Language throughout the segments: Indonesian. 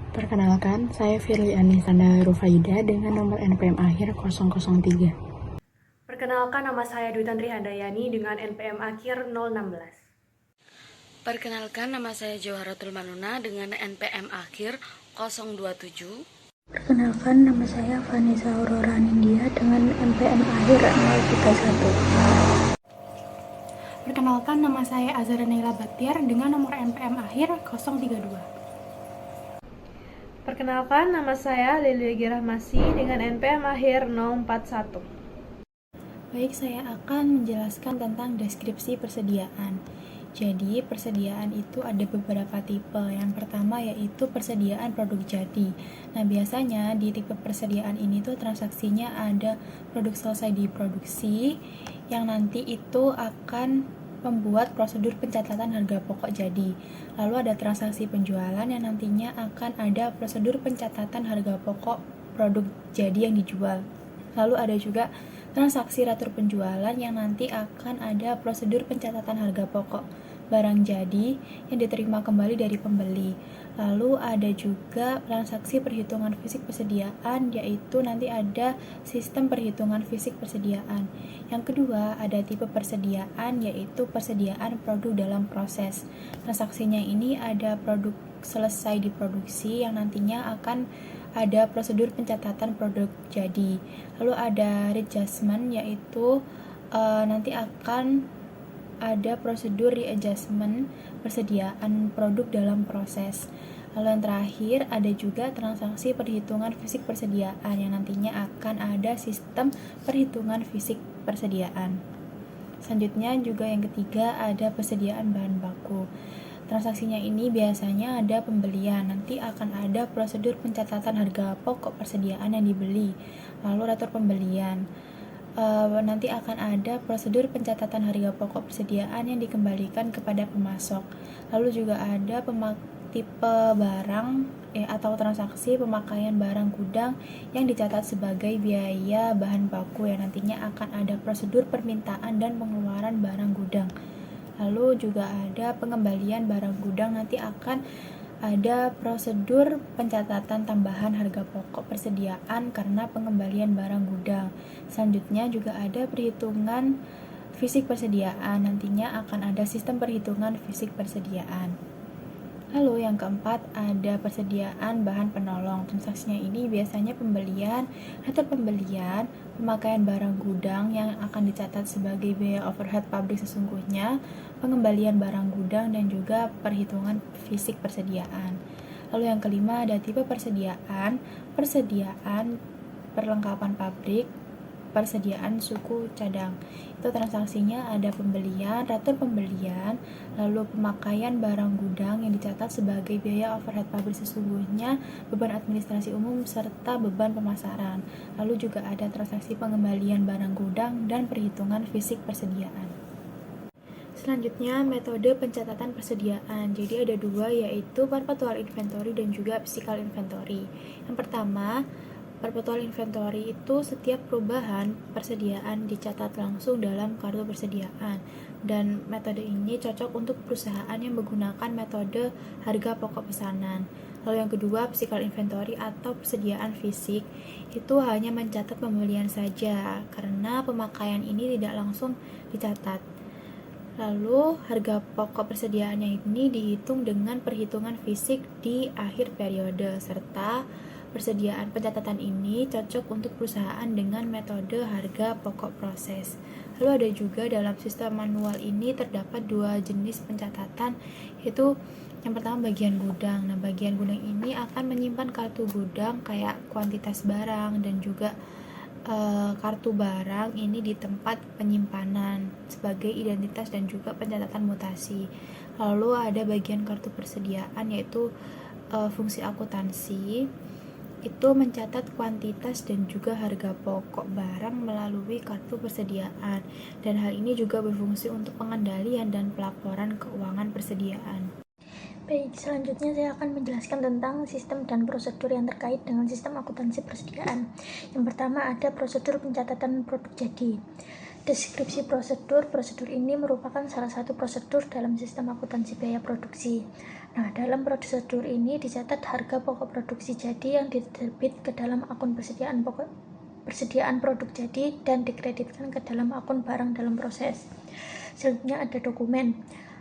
Perkenalkan, saya Firly Anisanda Rufaida dengan nomor NPM akhir 003. Perkenalkan, nama saya Dwi Tantri Handayani dengan NPM akhir 016. Perkenalkan, nama saya Joharatul Manuna dengan NPM akhir 027. Perkenalkan, nama saya Vanessa Aurora Nindya dengan NPM akhir 031. Perkenalkan, nama saya Azhara Naila Batiar dengan nomor NPM akhir 032. Perkenalkan, nama saya Lili Girahmasi dengan NPM akhir 041. Baik, saya akan menjelaskan tentang deskripsi persediaan. Jadi, persediaan itu ada beberapa tipe. Yang pertama yaitu persediaan produk jadi. Nah, biasanya di tipe persediaan ini tuh transaksinya ada produk selesai diproduksi yang nanti itu akan membuat prosedur pencatatan harga pokok jadi. Lalu ada transaksi penjualan yang nantinya akan ada prosedur pencatatan harga pokok produk jadi yang dijual. Lalu ada juga transaksi retur penjualan yang nanti akan ada prosedur pencatatan harga pokok barang jadi yang diterima kembali dari pembeli. Lalu ada juga transaksi perhitungan fisik persediaan, yaitu nanti ada sistem perhitungan fisik persediaan. Yang kedua ada tipe persediaan, yaitu persediaan produk dalam proses. Transaksinya ini ada produk selesai diproduksi yang nantinya akan ada prosedur pencatatan produk jadi. Lalu ada readjustment, yaitu nanti akan ada prosedur readjustment persediaan produk dalam proses. Lalu yang terakhir ada juga transaksi perhitungan fisik persediaan yang nantinya akan ada sistem perhitungan fisik persediaan. Selanjutnya juga yang ketiga ada persediaan bahan baku. Transaksinya ini biasanya ada pembelian, nanti akan ada prosedur pencatatan harga pokok persediaan yang dibeli, lalu retur pembelian. Nanti akan ada prosedur pencatatan harga pokok persediaan yang dikembalikan kepada pemasok. Lalu juga ada tipe barang atau transaksi pemakaian barang gudang yang dicatat sebagai biaya bahan baku yang nantinya akan ada prosedur permintaan dan pengeluaran barang gudang. Lalu juga ada pengembalian barang gudang, nanti akan ada prosedur pencatatan tambahan harga pokok persediaan karena pengembalian barang gudang. Selanjutnya juga ada perhitungan fisik persediaan, nantinya akan ada sistem perhitungan fisik persediaan. Lalu yang keempat ada persediaan bahan penolong. Transaksinya ini biasanya pembelian atau pembelian, pemakaian barang gudang yang akan dicatat sebagai biaya overhead pabrik sesungguhnya, pengembalian barang gudang, dan juga perhitungan fisik persediaan. Lalu yang kelima ada tipe persediaan perlengkapan pabrik, persediaan suku cadang. Itu transaksinya ada pembelian, retur pembelian, lalu pemakaian barang gudang yang dicatat sebagai biaya overhead pabrik sesungguhnya, beban administrasi umum, serta beban pemasaran. Lalu juga ada transaksi pengembalian barang gudang dan perhitungan fisik persediaan. Selanjutnya metode pencatatan persediaan. Jadi ada dua, yaitu perpetual inventory dan juga physical inventory. Yang pertama, perpetual inventory itu setiap perubahan persediaan dicatat langsung dalam kartu persediaan, dan metode ini cocok untuk perusahaan yang menggunakan metode harga pokok pesanan. Lalu yang kedua, physical inventory atau persediaan fisik itu hanya mencatat pembelian saja karena pemakaian ini tidak langsung dicatat. Lalu harga pokok persediaannya ini dihitung dengan perhitungan fisik di akhir periode, serta persediaan pencatatan ini cocok untuk perusahaan dengan metode harga pokok proses. Lalu ada juga dalam sistem manual ini terdapat dua jenis pencatatan, yaitu yang pertama bagian gudang. Nah, bagian gudang ini akan menyimpan kartu gudang kayak kuantitas barang dan juga kartu barang ini di tempat penyimpanan sebagai identitas dan juga pencatatan mutasi. Lalu ada bagian kartu persediaan, yaitu fungsi akuntansi, itu mencatat kuantitas dan juga harga pokok barang melalui kartu persediaan, dan hal ini juga berfungsi untuk pengendalian dan pelaporan keuangan persediaan. Baik, selanjutnya saya akan menjelaskan tentang sistem dan prosedur yang terkait dengan sistem akuntansi persediaan. Yang pertama ada prosedur pencatatan produk jadi. Deskripsi prosedur. Prosedur ini merupakan salah satu prosedur dalam sistem akuntansi biaya produksi. Nah, dalam prosedur ini dicatat harga pokok produksi jadi yang didebit ke dalam akun persediaan produk jadi dan dikreditkan ke dalam akun barang dalam proses. Selanjutnya ada dokumen.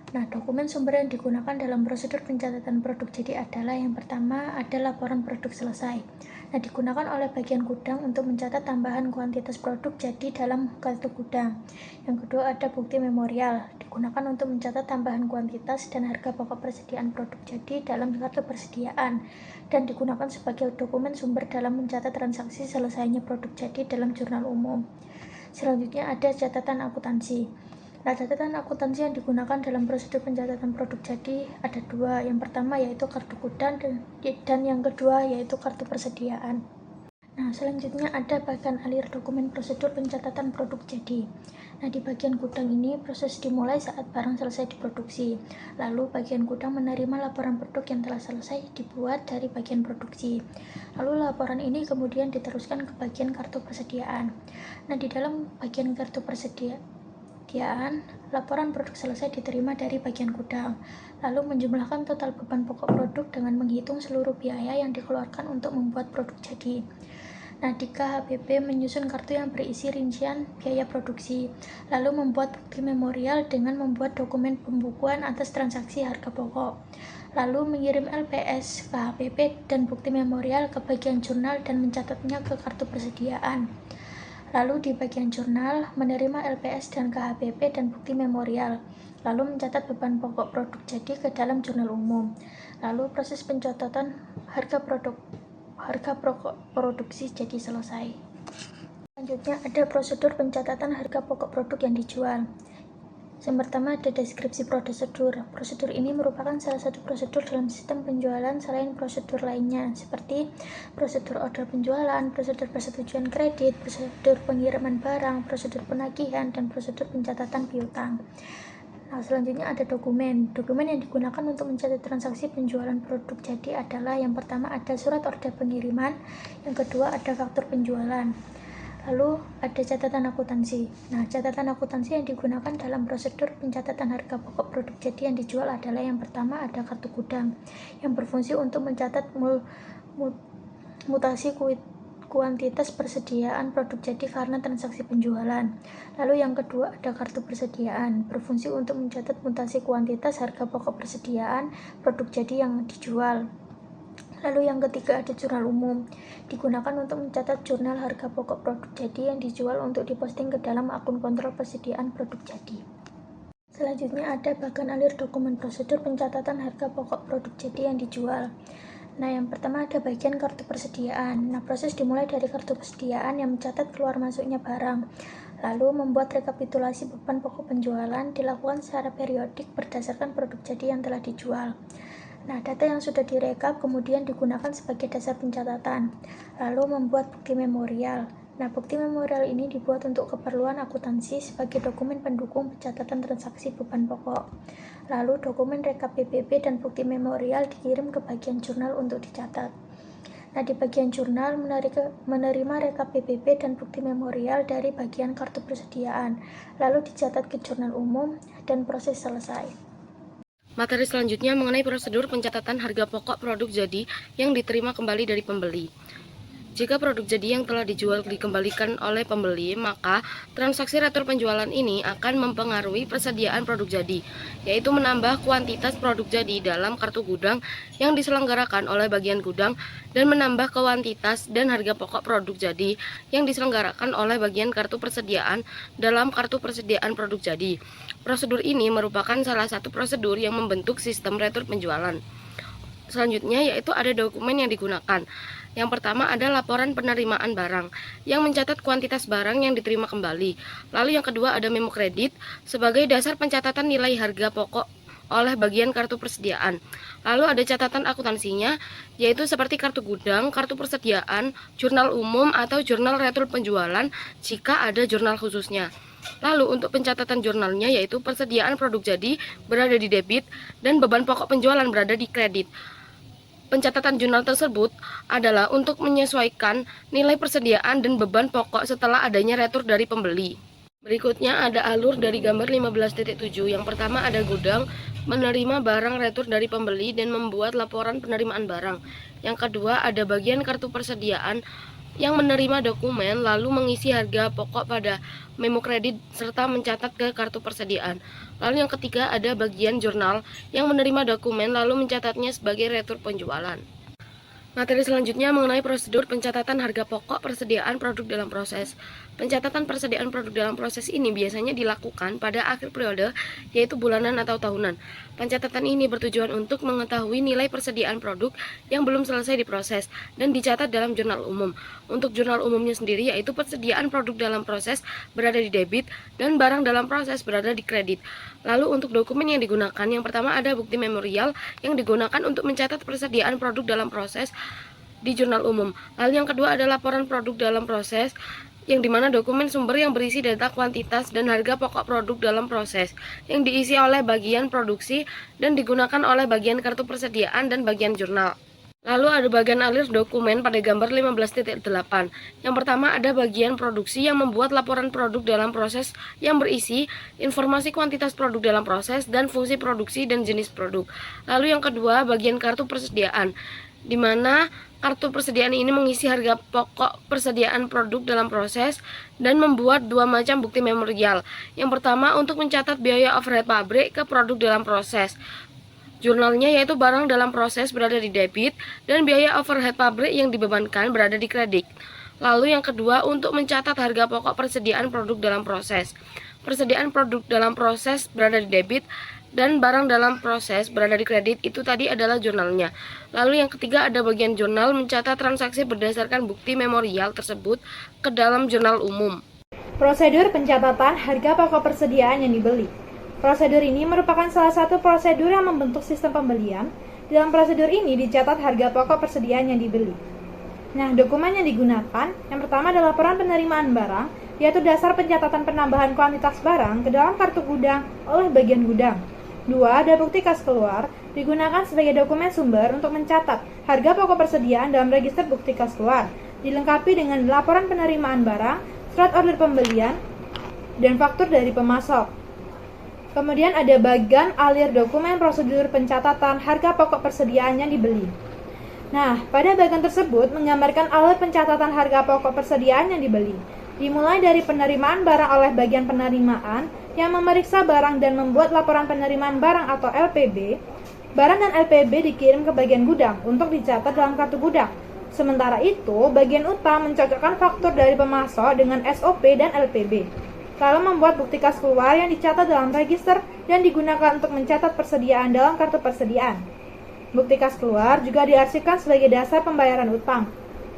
Nah, dokumen sumber yang digunakan dalam prosedur pencatatan produk jadi adalah yang pertama ada laporan produk selesai. Nah, digunakan oleh bagian gudang untuk mencatat tambahan kuantitas produk jadi dalam kartu gudang. Yang kedua ada bukti memorial, digunakan untuk mencatat tambahan kuantitas dan harga pokok persediaan produk jadi dalam kartu persediaan dan digunakan sebagai dokumen sumber dalam mencatat transaksi selesainya produk jadi dalam jurnal umum. Selanjutnya ada catatan akuntansi. Nah, catatan akuntansi yang digunakan dalam prosedur pencatatan produk jadi ada dua. Yang pertama yaitu kartu gudang dan yang kedua yaitu kartu persediaan. Nah, selanjutnya ada bagian alir dokumen prosedur pencatatan produk jadi. Nah, di bagian gudang ini proses dimulai saat barang selesai diproduksi. Lalu bagian gudang menerima laporan produk yang telah selesai dibuat dari bagian produksi. Lalu laporan ini kemudian diteruskan ke bagian kartu persediaan. Nah, di dalam bagian kartu persediaan laporan produk selesai diterima dari bagian gudang, lalu menjumlahkan total beban pokok produk dengan menghitung seluruh biaya yang dikeluarkan untuk membuat produk jadi. Nah, di KHBP menyusun kartu yang berisi rincian biaya produksi, lalu membuat bukti memorial dengan membuat dokumen pembukuan atas transaksi harga pokok, lalu mengirim LPS, KHBP, dan bukti memorial ke bagian jurnal dan mencatatnya ke kartu persediaan. Lalu di bagian jurnal, menerima LPS dan KHBP dan bukti memorial, lalu mencatat beban pokok produk jadi ke dalam jurnal umum. Lalu proses pencatatan harga pokok produksi jadi selesai. Selanjutnya ada prosedur pencatatan harga pokok produk yang dijual. Yang pertama ada deskripsi prosedur. Prosedur ini merupakan salah satu prosedur dalam sistem penjualan selain prosedur lainnya, seperti prosedur order penjualan, prosedur persetujuan kredit, prosedur pengiriman barang, prosedur penagihan, dan prosedur pencatatan piutang. Nah, selanjutnya ada dokumen. Dokumen yang digunakan untuk mencatat transaksi penjualan produk jadi adalah yang pertama ada surat order pengiriman, yang kedua ada faktur penjualan. Lalu ada catatan akuntansi. Nah, catatan akuntansi yang digunakan dalam prosedur pencatatan harga pokok produk jadi yang dijual adalah yang pertama ada kartu gudang yang berfungsi untuk mencatat mutasi kuantitas persediaan produk jadi karena transaksi penjualan. Lalu yang kedua ada kartu persediaan, berfungsi untuk mencatat mutasi kuantitas harga pokok persediaan produk jadi yang dijual. Lalu yang ketiga ada jurnal umum, digunakan untuk mencatat jurnal harga pokok produk jadi yang dijual untuk diposting ke dalam akun kontrol persediaan produk jadi. Selanjutnya ada bagian alir dokumen prosedur pencatatan harga pokok produk jadi yang dijual. Nah, yang pertama ada bagian kartu persediaan. Nah, proses dimulai dari kartu persediaan yang mencatat keluar masuknya barang. Lalu membuat rekapitulasi beban pokok penjualan dilakukan secara periodik berdasarkan produk jadi yang telah dijual. Nah, data yang sudah direkap kemudian digunakan sebagai dasar pencatatan, lalu membuat bukti memorial. Nah, bukti memorial ini dibuat untuk keperluan akuntansi sebagai dokumen pendukung pencatatan transaksi beban pokok. Lalu dokumen rekap PBB dan bukti memorial dikirim ke bagian jurnal untuk dicatat. Nah, di bagian jurnal menerima rekap PBB dan bukti memorial dari bagian kartu persediaan, lalu dicatat ke jurnal umum dan proses selesai. Materi selanjutnya mengenai prosedur pencatatan harga pokok produk jadi yang diterima kembali dari pembeli. Jika produk jadi yang telah dijual dikembalikan oleh pembeli, maka transaksi retur penjualan ini akan mempengaruhi persediaan produk jadi, yaitu menambah kuantitas produk jadi dalam kartu gudang yang diselenggarakan oleh bagian gudang dan menambah kuantitas dan harga pokok produk jadi yang diselenggarakan oleh bagian kartu persediaan dalam kartu persediaan produk jadi. Prosedur ini merupakan salah satu prosedur yang membentuk sistem retur penjualan. Selanjutnya yaitu ada dokumen yang digunakan. Yang pertama ada laporan penerimaan barang yang mencatat kuantitas barang yang diterima kembali. Lalu yang kedua ada memo kredit sebagai dasar pencatatan nilai harga pokok oleh bagian kartu persediaan. Lalu ada catatan akuntansinya yaitu seperti kartu gudang, kartu persediaan, jurnal umum atau jurnal retur penjualan jika ada jurnal khususnya. Lalu untuk pencatatan jurnalnya yaitu persediaan produk jadi berada di debit dan beban pokok penjualan berada di kredit. Pencatatan jurnal tersebut adalah untuk menyesuaikan nilai persediaan dan beban pokok setelah adanya retur dari pembeli. Berikutnya ada alur dari gambar 15.7. Yang pertama ada gudang menerima barang retur dari pembeli dan membuat laporan penerimaan barang. Yang kedua ada bagian kartu persediaan yang menerima dokumen lalu mengisi harga pokok pada memo kredit serta mencatat ke kartu persediaan. Lalu yang ketiga ada bagian jurnal yang menerima dokumen lalu mencatatnya sebagai retur penjualan. Materi selanjutnya mengenai prosedur pencatatan harga pokok persediaan produk dalam proses. Pencatatan persediaan produk dalam proses ini biasanya dilakukan pada akhir periode, yaitu bulanan atau tahunan. Pencatatan ini bertujuan untuk mengetahui nilai persediaan produk yang belum selesai diproses dan dicatat dalam jurnal umum. Untuk jurnal umumnya sendiri yaitu persediaan produk dalam proses berada di debit dan barang dalam proses berada di kredit. Lalu untuk dokumen yang digunakan, yang pertama ada bukti memorial yang digunakan untuk mencatat persediaan produk dalam proses di jurnal umum. Lalu yang kedua ada laporan produk dalam proses, yang dimana dokumen sumber yang berisi data kuantitas dan harga pokok produk dalam proses yang diisi oleh bagian produksi dan digunakan oleh bagian kartu persediaan dan bagian jurnal. Lalu ada bagian alir dokumen pada gambar 15.8. Yang pertama ada bagian produksi yang membuat laporan produk dalam proses yang berisi informasi kuantitas produk dalam proses dan fungsi produksi dan jenis produk. Lalu yang kedua bagian kartu persediaan, di mana kartu persediaan ini mengisi harga pokok persediaan produk dalam proses dan membuat dua macam bukti memorial. Yang pertama untuk mencatat biaya overhead pabrik ke produk dalam proses. Jurnalnya yaitu barang dalam proses berada di debit dan biaya overhead pabrik yang dibebankan berada di kredit. Lalu yang kedua untuk mencatat harga pokok persediaan produk dalam proses. Persediaan produk dalam proses berada di debit dan barang dalam proses berada di kredit, itu tadi adalah jurnalnya. Lalu yang ketiga ada bagian jurnal mencatat transaksi berdasarkan bukti memorial tersebut ke dalam jurnal umum. Prosedur pencatatan harga pokok persediaan yang dibeli. Prosedur ini merupakan salah satu prosedur yang membentuk sistem pembelian. Dalam prosedur ini dicatat harga pokok persediaan yang dibeli. Nah, dokumen yang digunakan, yang pertama adalah laporan penerimaan barang, yaitu dasar pencatatan penambahan kuantitas barang ke dalam kartu gudang oleh bagian gudang. 2. Ada bukti kas keluar, digunakan sebagai dokumen sumber untuk mencatat harga pokok persediaan dalam register bukti kas keluar, dilengkapi dengan laporan penerimaan barang, surat order pembelian, dan faktur dari pemasok. Kemudian ada bagian alir dokumen prosedur pencatatan harga pokok persediaan yang dibeli. Nah, pada bagian tersebut menggambarkan alur pencatatan harga pokok persediaan yang dibeli. Dimulai dari penerimaan barang oleh bagian penerimaan yang memeriksa barang dan membuat laporan penerimaan barang atau LPB. Barang dan LPB dikirim ke bagian gudang untuk dicatat dalam kartu gudang. Sementara itu, bagian utang mencocokkan faktur dari pemasok dengan SOP dan LPB. Lalu membuat bukti kas keluar yang dicatat dalam register dan digunakan untuk mencatat persediaan dalam kartu persediaan. Bukti kas keluar juga diarsipkan sebagai dasar pembayaran utang.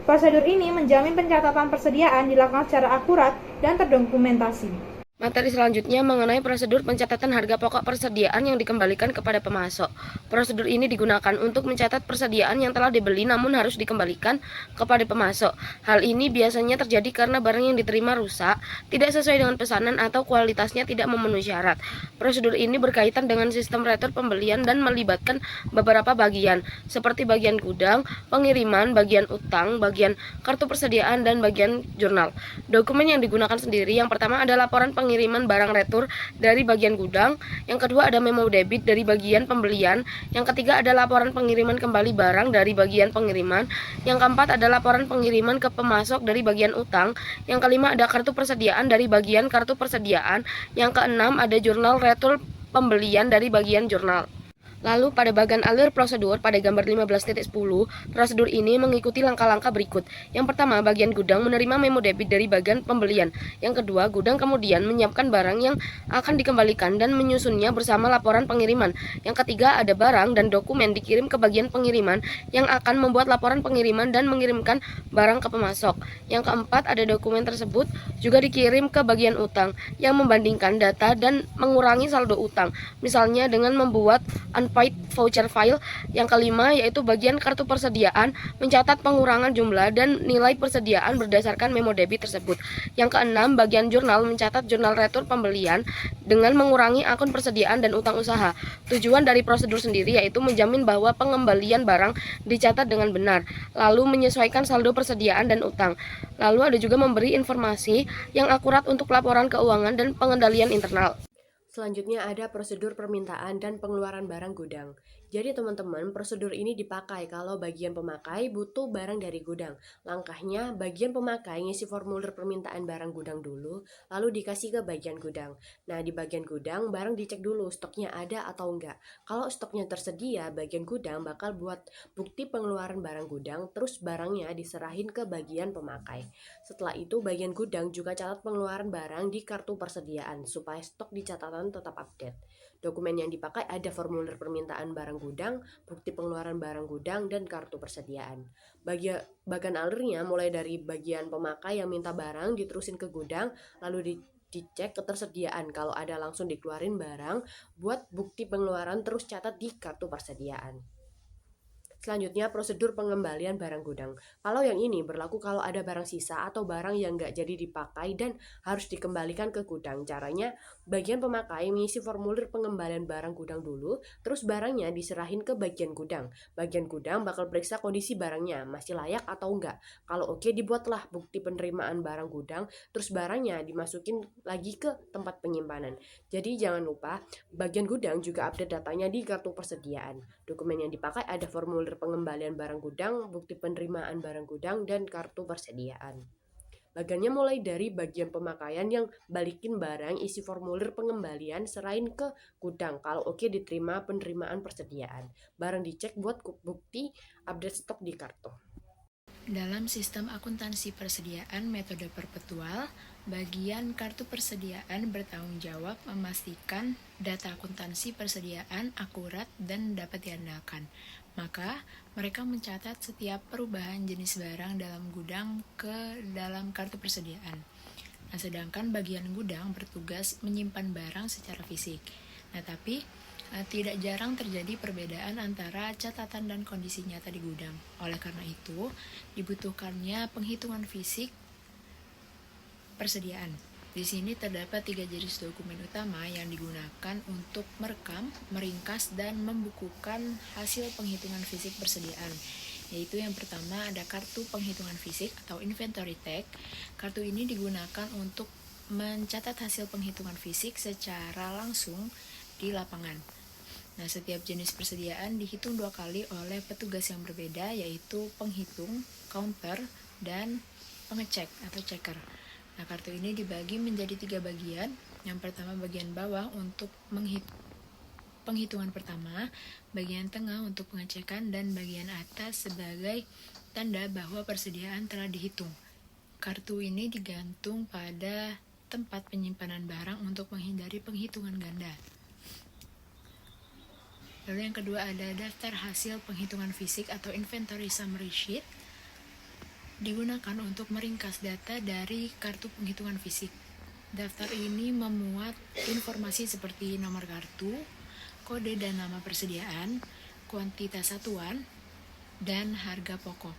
Prosedur ini menjamin pencatatan persediaan dilakukan secara akurat dan terdokumentasi. Materi selanjutnya mengenai prosedur pencatatan harga pokok persediaan yang dikembalikan kepada pemasok. Prosedur ini digunakan untuk mencatat persediaan yang telah dibeli namun harus dikembalikan kepada pemasok. Hal ini biasanya terjadi karena barang yang diterima rusak, tidak sesuai dengan pesanan atau kualitasnya tidak memenuhi syarat. Prosedur ini berkaitan dengan sistem retur pembelian dan melibatkan beberapa bagian, seperti bagian gudang, pengiriman, bagian utang, bagian kartu persediaan, dan bagian jurnal. Dokumen yang digunakan sendiri, yang pertama ada laporan pengiriman barang retur dari bagian gudang, yang kedua ada memo debit dari bagian pembelian, yang ketiga ada laporan pengiriman kembali barang dari bagian pengiriman, yang keempat ada laporan pengiriman ke pemasok dari bagian utang, yang kelima ada kartu persediaan dari bagian kartu persediaan, yang keenam ada jurnal retur pembelian dari bagian jurnal. Lalu pada bagian alir prosedur pada gambar 15.10, prosedur ini mengikuti langkah-langkah berikut. Yang pertama, bagian gudang menerima memo debit dari bagian pembelian. Yang kedua, gudang kemudian menyiapkan barang yang akan dikembalikan dan menyusunnya bersama laporan pengiriman. Yang ketiga, ada barang dan dokumen dikirim ke bagian pengiriman yang akan membuat laporan pengiriman dan mengirimkan barang ke pemasok. Yang keempat, ada dokumen tersebut juga dikirim ke bagian utang yang membandingkan data dan mengurangi saldo utang. Misalnya dengan membuat unpaid voucher file. Yang kelima yaitu bagian kartu persediaan mencatat pengurangan jumlah dan nilai persediaan berdasarkan memo debit tersebut. Yang keenam, bagian jurnal mencatat jurnal retur pembelian dengan mengurangi akun persediaan dan utang usaha. Tujuan dari prosedur sendiri yaitu menjamin bahwa pengembalian barang dicatat dengan benar, lalu menyesuaikan saldo persediaan dan utang. Lalu ada juga memberi informasi yang akurat untuk laporan keuangan dan pengendalian internal. Selanjutnya ada prosedur permintaan dan pengeluaran barang gudang. Jadi teman-teman, prosedur ini dipakai kalau bagian pemakai butuh barang dari gudang. Langkahnya, bagian pemakai ngisi formulir permintaan barang gudang dulu, lalu dikasih ke bagian gudang. Nah, di bagian gudang, barang dicek dulu stoknya ada atau enggak. Kalau stoknya tersedia, bagian gudang bakal buat bukti pengeluaran barang gudang, terus barangnya diserahin ke bagian pemakai. Setelah itu, bagian gudang juga catat pengeluaran barang di kartu persediaan, supaya stok di catatan tetap update. Dokumen yang dipakai ada formulir permintaan barang gudang, bukti pengeluaran barang gudang, dan kartu persediaan. Bagian alurnya mulai dari bagian pemakai yang minta barang diterusin ke gudang, lalu dicek ketersediaan. Kalau ada langsung dikeluarin barang, buat bukti pengeluaran terus catat di kartu persediaan. Selanjutnya prosedur pengembalian barang gudang. Kalau yang ini berlaku kalau ada barang sisa atau barang yang nggak jadi dipakai dan harus dikembalikan ke gudang. Caranya, bagian pemakai mengisi formulir pengembalian barang gudang dulu, terus barangnya diserahin ke bagian gudang. Bagian gudang bakal periksa kondisi barangnya, masih layak atau enggak. Kalau oke, dibuatlah bukti penerimaan barang gudang, terus barangnya dimasukin lagi ke tempat penyimpanan. Jadi jangan lupa, bagian gudang juga update datanya di kartu persediaan. Dokumen yang dipakai ada formulir pengembalian barang gudang, bukti penerimaan barang gudang, dan kartu persediaan. Bagiannya mulai dari bagian pemakaian yang balikin barang, isi formulir pengembalian, serahin ke gudang. Kalau oke, diterima penerimaan persediaan. Barang dicek buat bukti update stok di kartu. Dalam sistem akuntansi persediaan metode perpetual, bagian kartu persediaan bertanggung jawab memastikan data akuntansi persediaan akurat dan dapat diandalkan. Maka, mereka mencatat setiap perubahan jenis barang dalam gudang ke dalam kartu persediaan. Nah, sedangkan bagian gudang bertugas menyimpan barang secara fisik. Nah, tapi tidak jarang terjadi perbedaan antara catatan dan kondisi nyata di gudang. Oleh karena itu, dibutuhkannya penghitungan fisik persediaan. Di sini terdapat 3 jenis dokumen utama yang digunakan untuk merekam, meringkas, dan membukukan hasil penghitungan fisik persediaan. Yaitu yang pertama ada kartu penghitungan fisik atau inventory tag. Kartu ini digunakan untuk mencatat hasil penghitungan fisik secara langsung di lapangan. Nah, setiap jenis persediaan dihitung 2 kali oleh petugas yang berbeda, yaitu penghitung, counter, dan pengecek atau checker. Nah, kartu ini dibagi menjadi 3 bagian. Yang pertama bagian bawah untuk penghitungan pertama, bagian tengah untuk pengecekan, dan bagian atas sebagai tanda bahwa persediaan telah dihitung. Kartu ini digantung pada tempat penyimpanan barang untuk menghindari penghitungan ganda. Lalu yang kedua ada daftar hasil penghitungan fisik atau inventory summary sheet. Digunakan untuk meringkas data dari kartu penghitungan fisik. Daftar ini memuat informasi seperti nomor kartu, kode dan nama persediaan, kuantitas satuan, dan harga pokok.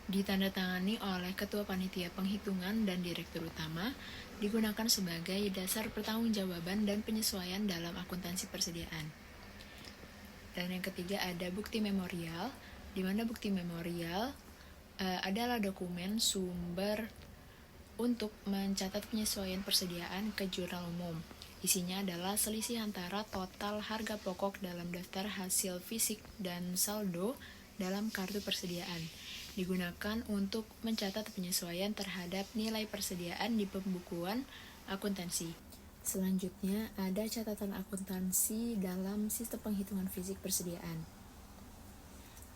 Ditandatangani oleh Ketua Panitia Penghitungan dan Direktur Utama, digunakan sebagai dasar pertanggungjawaban dan penyesuaian dalam akuntansi persediaan. Dan yang ketiga ada bukti memorial, di mana bukti memorial adalah dokumen sumber untuk mencatat penyesuaian persediaan ke jurnal umum. Isinya adalah selisih antara total harga pokok dalam daftar hasil fisik dan saldo dalam kartu persediaan. Digunakan untuk mencatat penyesuaian terhadap nilai persediaan di pembukuan akuntansi. Selanjutnya, ada catatan akuntansi dalam sistem penghitungan fisik persediaan.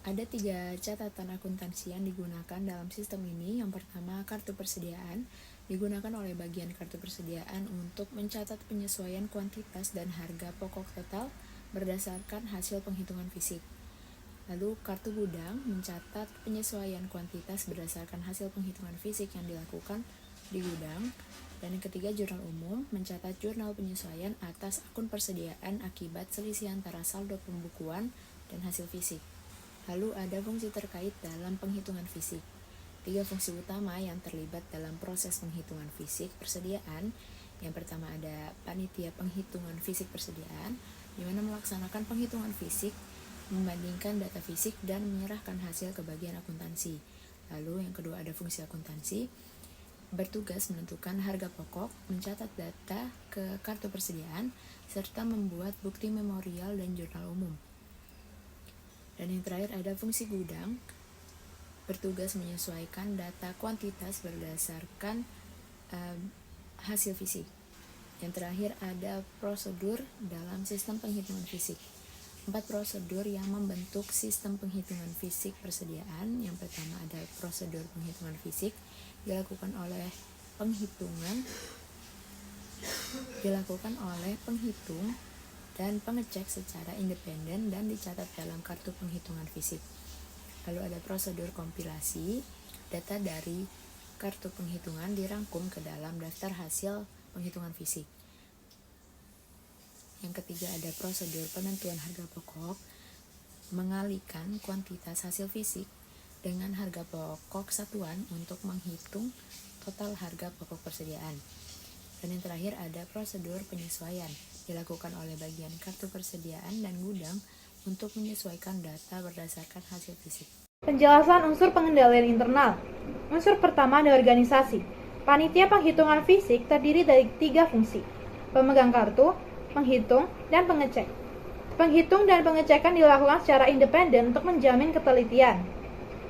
Ada 3 catatan akuntansi yang digunakan dalam sistem ini. Yang pertama, kartu persediaan. Digunakan oleh bagian kartu persediaan untuk mencatat penyesuaian kuantitas dan harga pokok total berdasarkan hasil penghitungan fisik. Lalu, kartu gudang mencatat penyesuaian kuantitas berdasarkan hasil penghitungan fisik yang dilakukan di gudang. Dan yang ketiga, jurnal umum, mencatat jurnal penyesuaian atas akun persediaan akibat selisih antara saldo pembukuan dan hasil fisik. Lalu ada fungsi terkait dalam penghitungan fisik. 3 fungsi utama yang terlibat dalam proses penghitungan fisik persediaan. Yang pertama ada panitia penghitungan fisik persediaan, di mana melaksanakan penghitungan fisik, membandingkan data fisik, dan menyerahkan hasil ke bagian akuntansi. Lalu yang kedua ada fungsi akuntansi, bertugas menentukan harga pokok, mencatat data ke kartu persediaan, serta membuat bukti memorial dan jurnal umum. Dan yang terakhir ada fungsi gudang, bertugas menyesuaikan data kuantitas berdasarkan hasil fisik. Yang terakhir ada prosedur dalam sistem penghitungan fisik. 4 prosedur yang membentuk sistem penghitungan fisik persediaan. Yang pertama ada prosedur penghitungan fisik, dilakukan oleh penghitung dan pengecek secara independen dan dicatat dalam kartu penghitungan fisik. Lalu ada prosedur kompilasi, data dari kartu penghitungan dirangkum ke dalam daftar hasil penghitungan fisik. Yang ketiga ada prosedur penentuan harga pokok, mengalihkan kuantitas hasil fisik dengan harga pokok satuan untuk menghitung total harga pokok persediaan. Dan yang terakhir ada prosedur penyesuaian, dilakukan oleh bagian kartu persediaan dan gudang untuk menyesuaikan data berdasarkan hasil fisik. Penjelasan unsur pengendalian internal. Unsur pertama ada organisasi. Panitia penghitungan fisik terdiri dari 3 fungsi: pemegang kartu, penghitung, dan pengecek. Penghitung dan pengecekan dilakukan secara independen untuk menjamin ketelitian.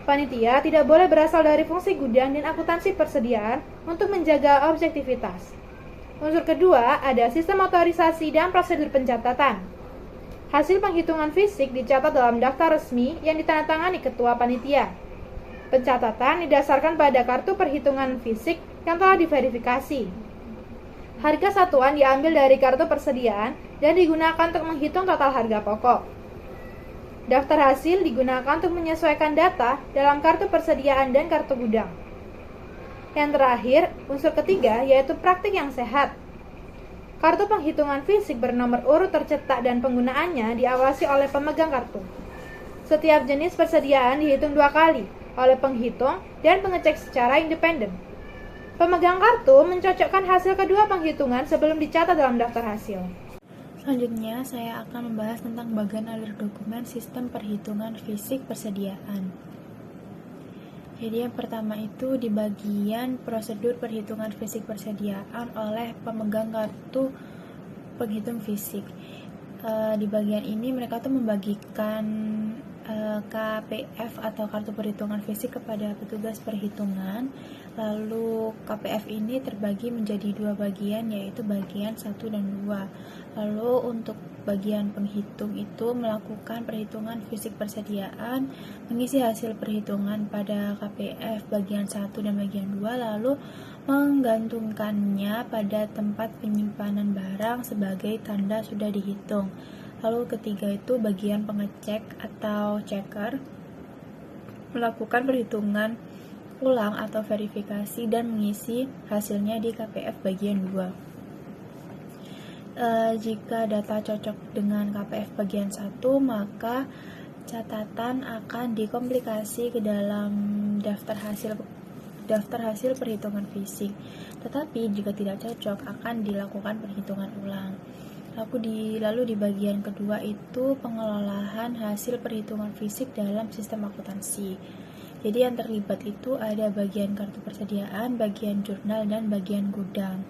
Panitia tidak boleh berasal dari fungsi gudang dan akuntansi persediaan untuk menjaga objektivitas. Unsur kedua ada sistem otorisasi dan prosedur pencatatan. Hasil penghitungan fisik dicatat dalam daftar resmi yang ditandatangani ketua panitia. Pencatatan didasarkan pada kartu perhitungan fisik yang telah diverifikasi. Harga satuan diambil dari kartu persediaan dan digunakan untuk menghitung total harga pokok. Daftar hasil digunakan untuk menyesuaikan data dalam kartu persediaan dan kartu gudang. Yang terakhir, unsur ketiga yaitu praktik yang sehat. Kartu penghitungan fisik bernomor urut tercetak dan penggunaannya diawasi oleh pemegang kartu. Setiap jenis persediaan dihitung 2 kali oleh penghitung dan pengecek secara independen. Pemegang kartu mencocokkan hasil kedua penghitungan sebelum dicatat dalam daftar hasil. Selanjutnya, saya akan membahas tentang bagian alir dokumen sistem perhitungan fisik persediaan. Jadi yang pertama itu di bagian prosedur perhitungan fisik persediaan oleh pemegang kartu penghitung fisik. Di bagian ini mereka tuh membagikan KPF atau kartu perhitungan fisik kepada petugas perhitungan. Lalu KPF ini terbagi menjadi 2 bagian, yaitu bagian 1 dan 2. Lalu untuk bagian penghitung itu melakukan perhitungan fisik persediaan, mengisi hasil perhitungan pada KPF bagian 1 dan bagian 2, lalu menggantungkannya pada tempat penyimpanan barang sebagai tanda sudah dihitung. Lalu ketiga itu bagian pengecek atau checker, melakukan perhitungan ulang atau verifikasi dan mengisi hasilnya di KPF bagian 2. Jika data cocok dengan KPF bagian 1, maka catatan akan dikomplikasi ke dalam daftar hasil perhitungan fisik. Tetapi jika tidak cocok akan dilakukan perhitungan ulang. Lalu di bagian kedua itu pengelolaan hasil perhitungan fisik dalam sistem akuntansi. Jadi yang terlibat itu ada bagian kartu persediaan, bagian jurnal, dan bagian gudang.